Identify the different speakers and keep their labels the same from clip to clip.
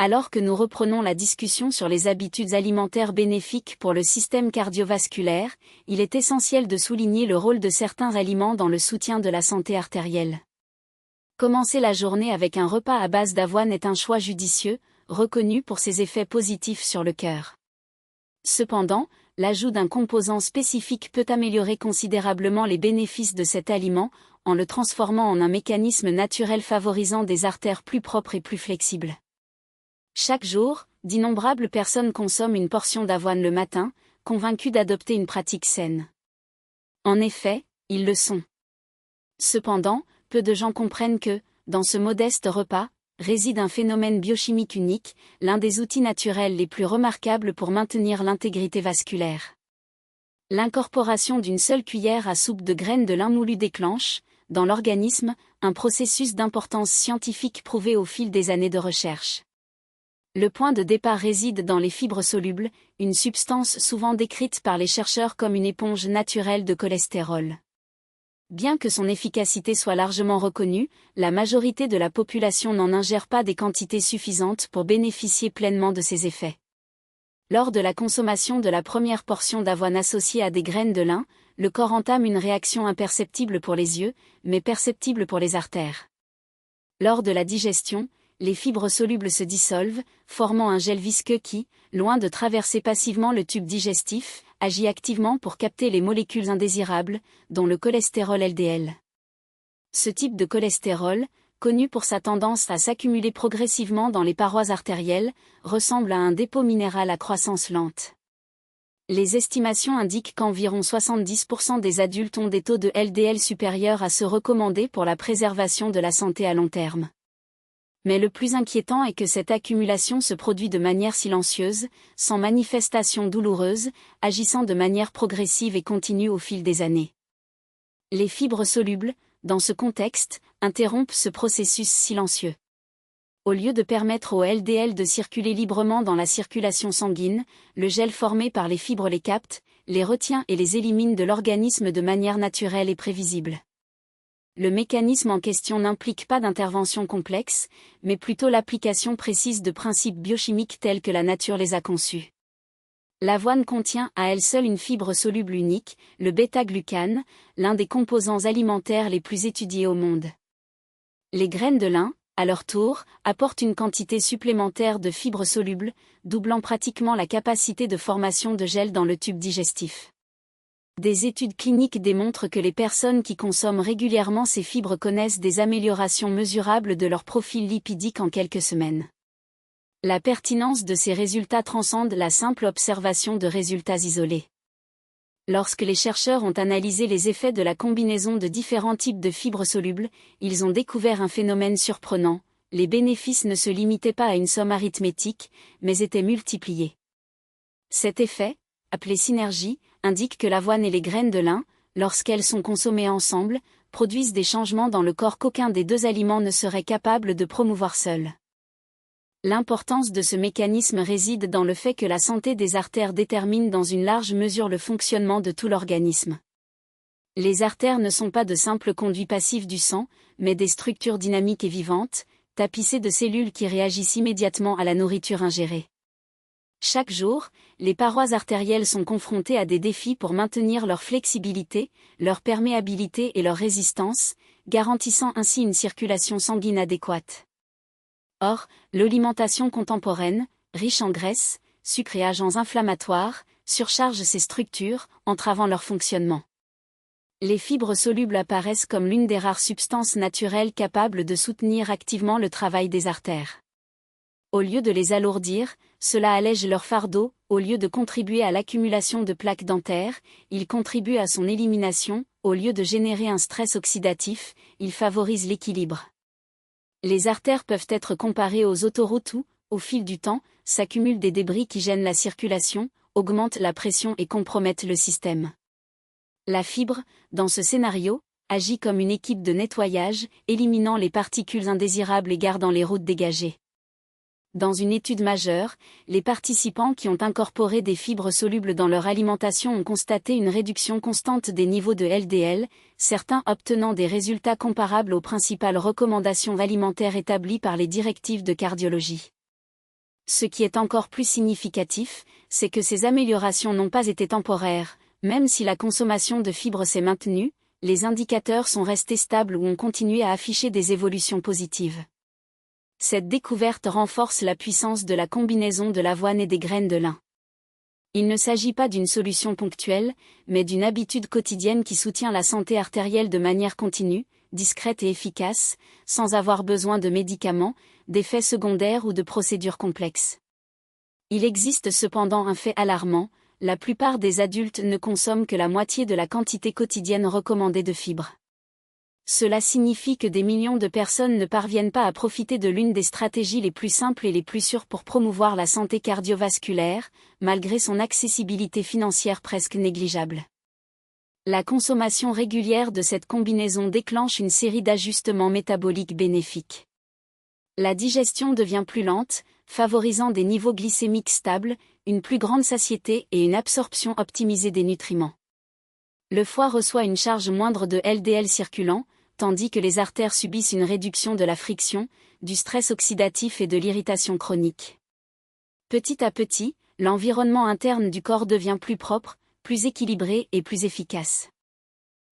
Speaker 1: Alors que nous reprenons la discussion sur les habitudes alimentaires bénéfiques pour le système cardiovasculaire, il est essentiel de souligner le rôle de certains aliments dans le soutien de la santé artérielle. Commencer la journée avec un repas à base d'avoine est un choix judicieux, reconnu pour ses effets positifs sur le cœur. Cependant, l'ajout d'un composant spécifique peut améliorer considérablement les bénéfices de cet aliment, en le transformant en un mécanisme naturel favorisant des artères plus propres et plus flexibles. Chaque jour, d'innombrables personnes consomment une portion d'avoine le matin, convaincues d'adopter une pratique saine. En effet, ils le sont. Cependant, peu de gens comprennent que, dans ce modeste repas, réside un phénomène biochimique unique, l'un des outils naturels les plus remarquables pour maintenir l'intégrité vasculaire. L'incorporation d'une seule cuillère à soupe de graines de lin moulu déclenche, dans l'organisme, un processus d'importance scientifique prouvé au fil des années de recherche. Le point de départ réside dans les fibres solubles, une substance souvent décrite par les chercheurs comme une éponge naturelle de cholestérol. Bien que son efficacité soit largement reconnue, la majorité de la population n'en ingère pas des quantités suffisantes pour bénéficier pleinement de ses effets. Lors de la consommation de la première portion d'avoine associée à des graines de lin, le corps entame une réaction imperceptible pour les yeux, mais perceptible pour les artères. Lors de la digestion, les fibres solubles se dissolvent, formant un gel visqueux qui, loin de traverser passivement le tube digestif, agit activement pour capter les molécules indésirables, dont le cholestérol LDL. Ce type de cholestérol, connu pour sa tendance à s'accumuler progressivement dans les parois artérielles, ressemble à un dépôt minéral à croissance lente. Les estimations indiquent qu'environ 70% des adultes ont des taux de LDL supérieurs à ceux recommandés pour la préservation de la santé à long terme. Mais le plus inquiétant est que cette accumulation se produit de manière silencieuse, sans manifestation douloureuse, agissant de manière progressive et continue au fil des années. Les fibres solubles, dans ce contexte, interrompent ce processus silencieux. Au lieu de permettre au LDL de circuler librement dans la circulation sanguine, le gel formé par les fibres les capte, les retient et les élimine de l'organisme de manière naturelle et prévisible. Le mécanisme en question n'implique pas d'intervention complexe, mais plutôt l'application précise de principes biochimiques tels que la nature les a conçus. L'avoine contient à elle seule une fibre soluble unique, le bêta-glucane, l'un des composants alimentaires les plus étudiés au monde. Les graines de lin, à leur tour, apportent une quantité supplémentaire de fibres solubles, doublant pratiquement la capacité de formation de gel dans le tube digestif. Des études cliniques démontrent que les personnes qui consomment régulièrement ces fibres connaissent des améliorations mesurables de leur profil lipidique en quelques semaines. La pertinence de ces résultats transcende la simple observation de résultats isolés. Lorsque les chercheurs ont analysé les effets de la combinaison de différents types de fibres solubles, ils ont découvert un phénomène surprenant: les bénéfices ne se limitaient pas à une somme arithmétique, mais étaient multipliés. Cet effet, appelé synergie, indique que l'avoine et les graines de lin, lorsqu'elles sont consommées ensemble, produisent des changements dans le corps qu'aucun des deux aliments ne serait capable de promouvoir seul. L'importance de ce mécanisme réside dans le fait que la santé des artères détermine dans une large mesure le fonctionnement de tout l'organisme. Les artères ne sont pas de simples conduits passifs du sang, mais des structures dynamiques et vivantes, tapissées de cellules qui réagissent immédiatement à la nourriture ingérée. Chaque jour, les parois artérielles sont confrontées à des défis pour maintenir leur flexibilité, leur perméabilité et leur résistance, garantissant ainsi une circulation sanguine adéquate. Or, l'alimentation contemporaine, riche en graisses, sucres et agents inflammatoires, surcharge ces structures, entravant leur fonctionnement. Les fibres solubles apparaissent comme l'une des rares substances naturelles capables de soutenir activement le travail des artères. Au lieu de les alourdir, cela allège leur fardeau, au lieu de contribuer à l'accumulation de plaques dentaires, il contribue à son élimination, au lieu de générer un stress oxydatif, il favorise l'équilibre. Les artères peuvent être comparées aux autoroutes où, au fil du temps, s'accumulent des débris qui gênent la circulation, augmentent la pression et compromettent le système. La fibre, dans ce scénario, agit comme une équipe de nettoyage, éliminant les particules indésirables et gardant les routes dégagées. Dans une étude majeure, les participants qui ont incorporé des fibres solubles dans leur alimentation ont constaté une réduction constante des niveaux de LDL, certains obtenant des résultats comparables aux principales recommandations alimentaires établies par les directives de cardiologie. Ce qui est encore plus significatif, c'est que ces améliorations n'ont pas été temporaires, même si la consommation de fibres s'est maintenue, les indicateurs sont restés stables ou ont continué à afficher des évolutions positives. Cette découverte renforce la puissance de la combinaison de l'avoine et des graines de lin. Il ne s'agit pas d'une solution ponctuelle, mais d'une habitude quotidienne qui soutient la santé artérielle de manière continue, discrète et efficace, sans avoir besoin de médicaments, d'effets secondaires ou de procédures complexes. Il existe cependant un fait alarmant, la plupart des adultes ne consomment que la moitié de la quantité quotidienne recommandée de fibres. Cela signifie que des millions de personnes ne parviennent pas à profiter de l'une des stratégies les plus simples et les plus sûres pour promouvoir la santé cardiovasculaire, malgré son accessibilité financière presque négligeable. La consommation régulière de cette combinaison déclenche une série d'ajustements métaboliques bénéfiques. La digestion devient plus lente, favorisant des niveaux glycémiques stables, une plus grande satiété et une absorption optimisée des nutriments. Le foie reçoit une charge moindre de LDL circulant, tandis que les artères subissent une réduction de la friction, du stress oxydatif et de l'irritation chronique. Petit à petit, l'environnement interne du corps devient plus propre, plus équilibré et plus efficace.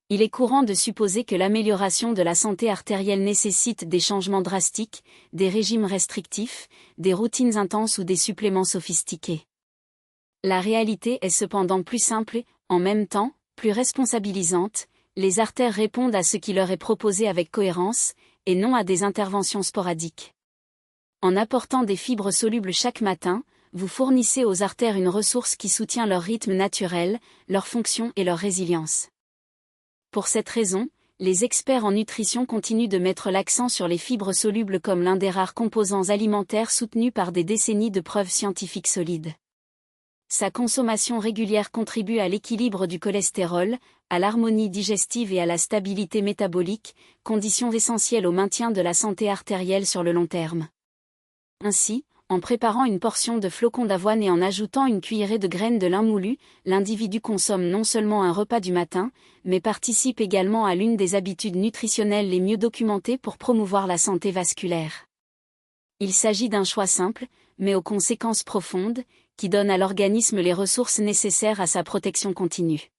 Speaker 1: Il est courant de supposer que l'amélioration de la santé artérielle nécessite des changements drastiques, des régimes restrictifs, des routines intenses ou des suppléments sophistiqués. La réalité est cependant plus simple et, en même temps, plus responsabilisante. Les artères répondent à ce qui leur est proposé avec cohérence, et non à des interventions sporadiques. En apportant des fibres solubles chaque matin, vous fournissez aux artères une ressource qui soutient leur rythme naturel, leur fonction et leur résilience. Pour cette raison, les experts en nutrition continuent de mettre l'accent sur les fibres solubles comme l'un des rares composants alimentaires soutenus par des décennies de preuves scientifiques solides. Sa consommation régulière contribue à l'équilibre du cholestérol, à l'harmonie digestive et à la stabilité métabolique, conditions essentielles au maintien de la santé artérielle sur le long terme. Ainsi, en préparant une portion de flocons d'avoine et en ajoutant une cuillerée de graines de lin moulu, l'individu consomme non seulement un repas du matin, mais participe également à l'une des habitudes nutritionnelles les mieux documentées pour promouvoir la santé vasculaire. Il s'agit d'un choix simple, mais aux conséquences profondes, qui donne à l'organisme les ressources nécessaires à sa protection continue.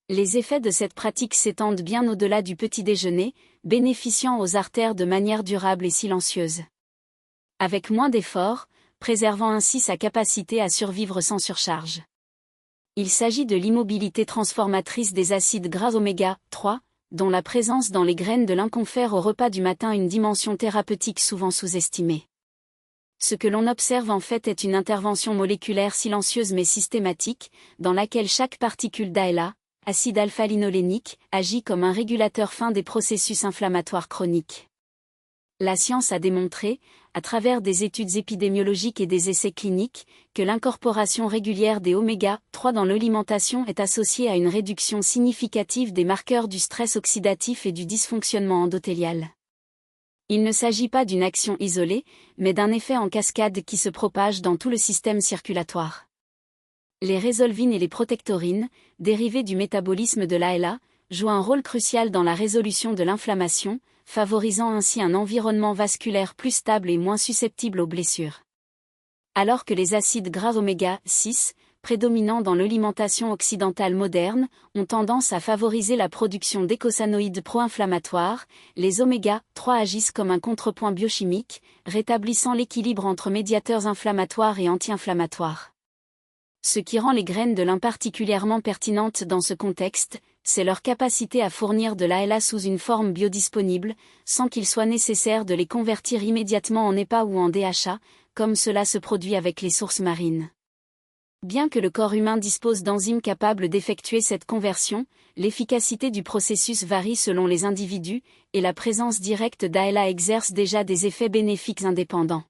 Speaker 1: Les effets de cette pratique s'étendent bien au-delà du petit déjeuner, bénéficiant aux artères de manière durable et silencieuse. Avec moins d'efforts, préservant ainsi sa capacité à survivre sans surcharge. Il s'agit de l'immobilité transformatrice des acides gras oméga 3, dont la présence dans les graines de lin confère au repas du matin une dimension thérapeutique souvent sous-estimée. Ce que l'on observe en fait est une intervention moléculaire silencieuse mais systématique, dans laquelle chaque particule d'ALA, acide alpha-linolénique, agit comme un régulateur fin des processus inflammatoires chroniques. La science a démontré, à travers des études épidémiologiques et des essais cliniques, que l'incorporation régulière des oméga-3 dans l'alimentation est associée à une réduction significative des marqueurs du stress oxydatif et du dysfonctionnement endothélial. Il ne s'agit pas d'une action isolée, mais d'un effet en cascade qui se propage dans tout le système circulatoire. Les résolvines et les protectorines, dérivés du métabolisme de l'ALA, jouent un rôle crucial dans la résolution de l'inflammation, favorisant ainsi un environnement vasculaire plus stable et moins susceptible aux blessures. Alors que les acides gras oméga 6, prédominants dans l'alimentation occidentale moderne, ont tendance à favoriser la production d'éicosanoïdes pro-inflammatoires, les oméga-3 agissent comme un contrepoint biochimique, rétablissant l'équilibre entre médiateurs inflammatoires et anti-inflammatoires. Ce qui rend les graines de lin particulièrement pertinentes dans ce contexte, c'est leur capacité à fournir de l'ALA sous une forme biodisponible, sans qu'il soit nécessaire de les convertir immédiatement en EPA ou en DHA, comme cela se produit avec les sources marines. Bien que le corps humain dispose d'enzymes capables d'effectuer cette conversion, l'efficacité du processus varie selon les individus, et la présence directe d'ALA exerce déjà des effets bénéfiques indépendants.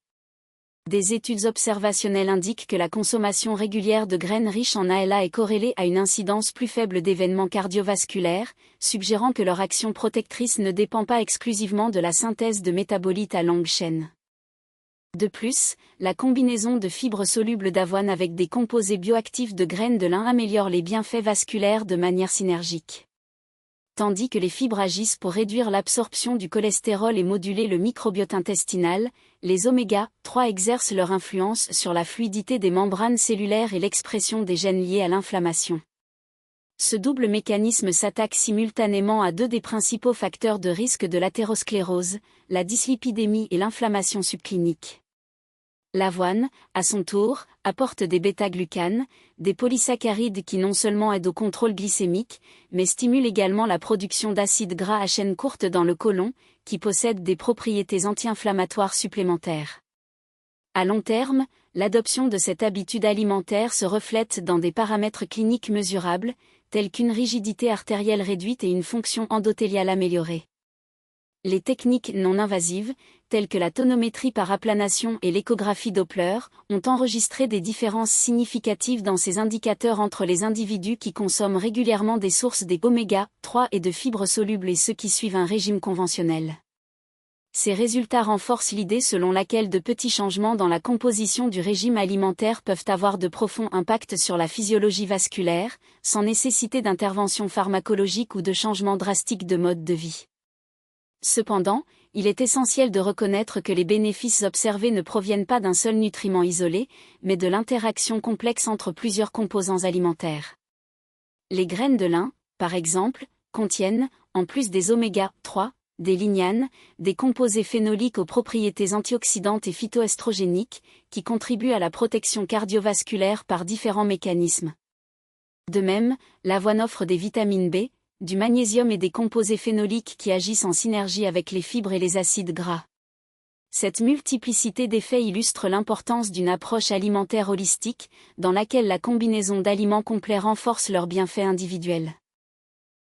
Speaker 1: Des études observationnelles indiquent que la consommation régulière de graines riches en ALA est corrélée à une incidence plus faible d'événements cardiovasculaires, suggérant que leur action protectrice ne dépend pas exclusivement de la synthèse de métabolites à longue chaîne. De plus, la combinaison de fibres solubles d'avoine avec des composés bioactifs de graines de lin améliore les bienfaits vasculaires de manière synergique. tandis que les fibres agissent pour réduire l'absorption du cholestérol et moduler le microbiote intestinal, les oméga-3 exercent leur influence sur la fluidité des membranes cellulaires et l'expression des gènes liés à l'inflammation. Ce double mécanisme s'attaque simultanément à deux des principaux facteurs de risque de l'athérosclérose, la dyslipidémie et l'inflammation subclinique. L'avoine, à son tour, apporte des bêta-glucanes, des polysaccharides qui non seulement aident au contrôle glycémique, mais stimulent également la production d'acides gras à chaîne courte dans le côlon, qui possèdent des propriétés anti-inflammatoires supplémentaires. À long terme, l'adoption de cette habitude alimentaire se reflète dans des paramètres cliniques mesurables, tels qu'une rigidité artérielle réduite et une fonction endothéliale améliorée. Les techniques non invasives, telles que la tonométrie par aplanation et l'échographie Doppler, ont enregistré des différences significatives dans ces indicateurs entre les individus qui consomment régulièrement des sources des oméga-3 et de fibres solubles et ceux qui suivent un régime conventionnel. Ces résultats renforcent l'idée selon laquelle de petits changements dans la composition du régime alimentaire peuvent avoir de profonds impacts sur la physiologie vasculaire, sans nécessiter d'intervention pharmacologique ou de changements drastiques de mode de vie. Cependant, il est essentiel de reconnaître que les bénéfices observés ne proviennent pas d'un seul nutriment isolé, mais de l'interaction complexe entre plusieurs composants alimentaires. Les graines de lin, par exemple, contiennent, en plus des oméga-3, des lignanes, des composés phénoliques aux propriétés antioxydantes et phytoestrogéniques, qui contribuent à la protection cardiovasculaire par différents mécanismes. De même, l'avoine offre des vitamines B, du magnésium et des composés phénoliques qui agissent en synergie avec les fibres et les acides gras. Cette multiplicité d'effets illustre l'importance d'une approche alimentaire holistique, dans laquelle la combinaison d'aliments complets renforce leurs bienfaits individuels.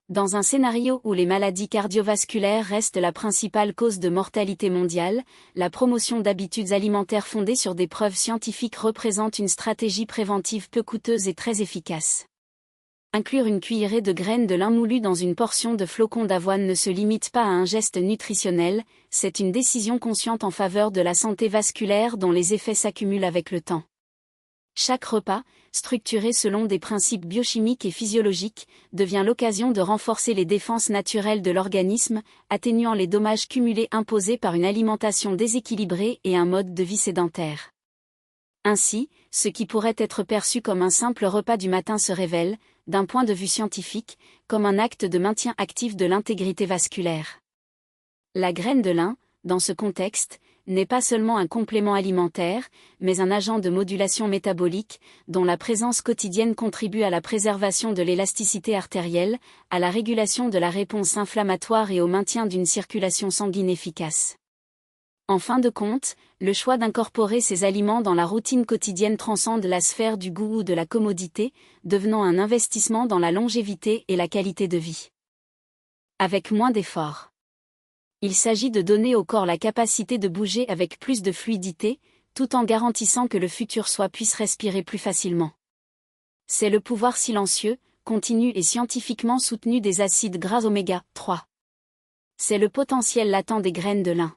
Speaker 1: Dans un scénario où les maladies cardiovasculaires restent la principale cause de mortalité mondiale, la promotion d'habitudes alimentaires fondées sur des preuves scientifiques représente une stratégie préventive peu coûteuse et très efficace. Inclure une cuillerée de graines de lin moulues dans une portion de flocons d'avoine ne se limite pas à un geste nutritionnel, c'est une décision consciente en faveur de la santé vasculaire dont les effets s'accumulent avec le temps. Chaque repas, structuré selon des principes biochimiques et physiologiques, devient l'occasion de renforcer les défenses naturelles de l'organisme, atténuant les dommages cumulés imposés par une alimentation déséquilibrée et un mode de vie sédentaire. Ainsi, ce qui pourrait être perçu comme un simple repas du matin se révèle, d'un point de vue scientifique, comme un acte de maintien actif de l'intégrité vasculaire. La graine de lin, dans ce contexte, n'est pas seulement un complément alimentaire, mais un agent de modulation métabolique, dont la présence quotidienne contribue à la préservation de l'élasticité artérielle, à la régulation de la réponse inflammatoire et au maintien d'une circulation sanguine efficace. En fin de compte, le choix d'incorporer ces aliments dans la routine quotidienne transcende la sphère du goût ou de la commodité, devenant un investissement dans la longévité et la qualité de vie. Avec moins d'efforts. Il s'agit de donner au corps la capacité de bouger avec plus de fluidité, tout en garantissant que le futur soi puisse respirer plus facilement. C'est le pouvoir silencieux, continu et scientifiquement soutenu des acides gras oméga-3. C'est le potentiel latent des graines de lin.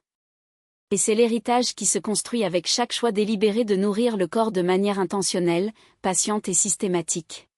Speaker 1: Et c'est l'héritage qui se construit avec chaque choix délibéré de nourrir le corps de manière intentionnelle, patiente et systématique.